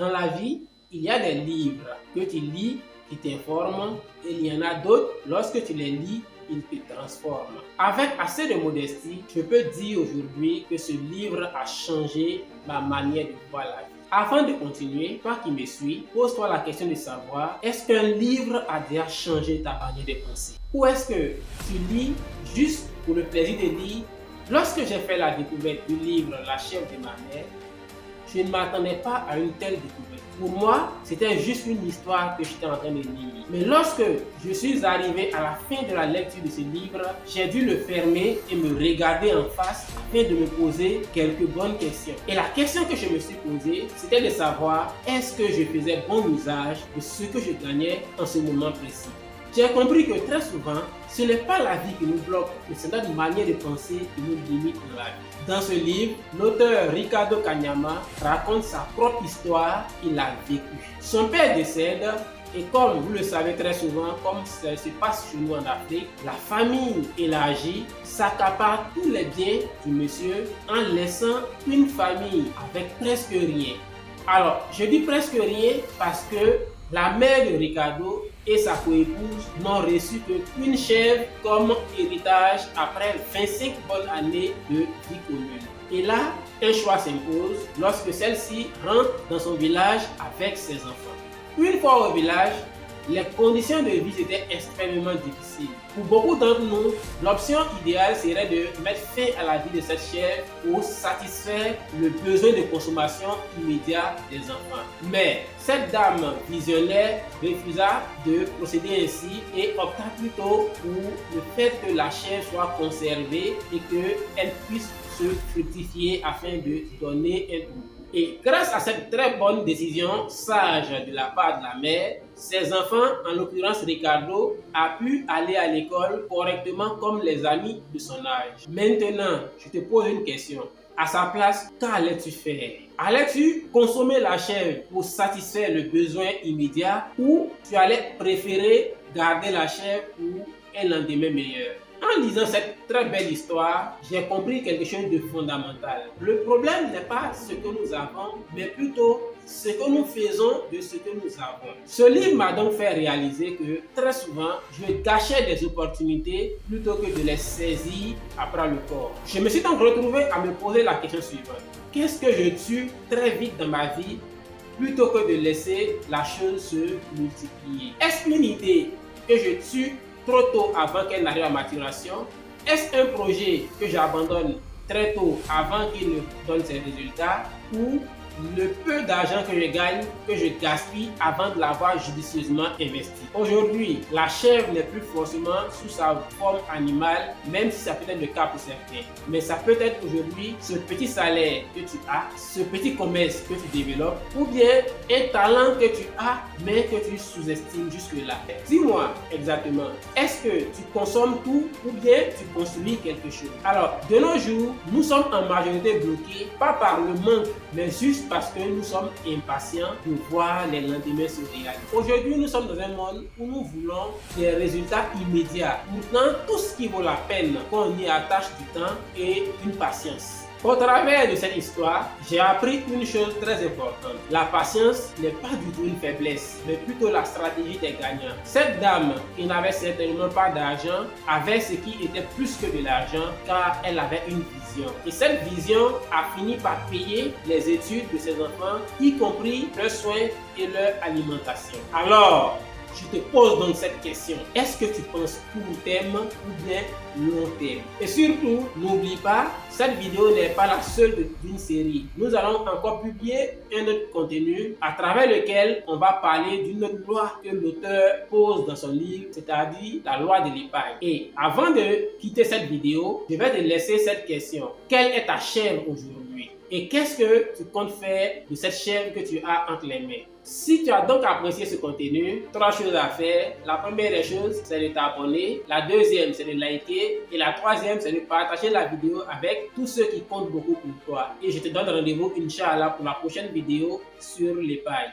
Dans la vie, il y a des livres que tu lis qui t'informent et il y en a d'autres, lorsque tu les lis, ils te transforment. Avec assez de modestie, je peux dire aujourd'hui que ce livre a changé ma manière de voir la vie. Avant de continuer, toi qui me suis, pose-toi la question de savoir, est-ce qu'un livre a déjà changé ta manière de penser? Ou est-ce que tu lis juste pour le plaisir de lire? Lorsque j'ai fait la découverte du livre La chèvre de ma mère, je ne m'attendais pas à une telle découverte. Pour moi, c'était juste une histoire que j'étais en train de lire. Mais lorsque je suis arrivé à la fin de la lecture de ce livre, j'ai dû le fermer et me regarder en face afin de me poser quelques bonnes questions. Et la question que je me suis posée, c'était de savoir est-ce que je faisais bon usage de ce que je gagnais en ce moment précis. J'ai compris que très souvent, ce n'est pas la vie qui nous bloque, mais c'est notre manière de penser qui nous limite dans la vie. Dans ce livre, l'auteur Ricardo Kanyama raconte sa propre histoire qu'il a vécue. Son père décède et comme vous le savez très souvent, comme ça se passe chez nous en Afrique, la famille élargie s'accapare tous les biens du monsieur en laissant une famille avec presque rien. Alors, je dis presque rien parce que la mère de Ricardo et sa coépouse n'ont reçu qu'une chèvre comme héritage après 25 bonnes années de vie commune. Et là, un choix s'impose lorsque celle-ci rentre dans son village avec ses enfants. Une fois au village, les conditions de vie étaient extrêmement difficiles. Pour beaucoup d'entre nous, l'option idéale serait de mettre fin à la vie de cette chèvre pour satisfaire le besoin de consommation immédiat des enfants. Mais cette dame visionnaire refusa de procéder ainsi et opta plutôt pour le fait que la chèvre soit conservée et qu'elle puisse se fructifier afin de donner un troupeau. Et grâce à cette très bonne décision sage de la part de la mère, ses enfants, en l'occurrence Ricardo, a pu aller à l'école correctement comme les amis de son âge. Maintenant, je te pose une question. À sa place, qu'allais-tu faire? Allais-tu consommer la chèvre pour satisfaire le besoin immédiat ou tu allais préférer garder la chèvre pour un lendemain meilleur? En lisant cette très belle histoire, j'ai compris quelque chose de fondamental. Le problème n'est pas ce que nous avons, mais plutôt ce que nous faisons de ce que nous avons. Ce livre m'a donc fait réaliser que très souvent, je gâchais des opportunités plutôt que de les saisir après le corps. Je me suis donc retrouvé à me poser la question suivante. Qu'est-ce que je tue très vite dans ma vie plutôt que de laisser la chose se multiplier? Est-ce une idée que je tue trop tôt avant qu'elle n'arrive à maturation? Est-ce un projet que j'abandonne très tôt avant qu'il ne donne ses résultats? Ou le peu d'argent que je gagne, que je gaspille avant de l'avoir judicieusement investi? Aujourd'hui, la chèvre n'est plus forcément sous sa forme animale, même si ça peut être le cas pour certains. Mais ça peut être aujourd'hui ce petit salaire que tu as, ce petit commerce que tu développes, ou bien un talent que tu as, mais que tu sous-estimes jusque-là. Dis-moi exactement, est-ce que tu consommes tout ou bien tu construis quelque chose? Alors, de nos jours, nous sommes en majorité bloqués, pas par le manque, mais juste parce que nous sommes impatients de voir les lendemains se réaliser. Aujourd'hui, nous sommes dans un monde où nous voulons des résultats immédiats. Pourtant, tout ce qui vaut la peine, qu'on y attache du temps et une patience. Au travers de cette histoire, j'ai appris une chose très importante. La patience n'est pas du tout une faiblesse, mais plutôt la stratégie des gagnants. Cette dame, qui n'avait certainement pas d'argent, avait ce qui était plus que de l'argent, car elle avait une vision. Et cette vision a fini par payer les études de ses enfants, y compris leurs soins et leur alimentation. Alors, je te pose donc cette question. Est-ce que tu penses court terme ou bien long terme? Et surtout, n'oublie pas, cette vidéo n'est pas la seule d'une série. Nous allons encore publier un autre contenu à travers lequel on va parler d'une autre loi que l'auteur pose dans son livre, c'est-à-dire la loi de l'épargne. Et avant de quitter cette vidéo, je vais te laisser cette question. Quelle est ta chèvre aujourd'hui? Et qu'est-ce que tu comptes faire de cette chèvre que tu as entre les mains? Si tu as donc apprécié ce contenu, 3 choses à faire. La première des choses, c'est de t'abonner. La deuxième, c'est de liker. Et la troisième, c'est de partager la vidéo avec tous ceux qui comptent beaucoup pour toi. Et je te donne rendez-vous, Inch'Allah, pour la prochaine vidéo sur l'épargne.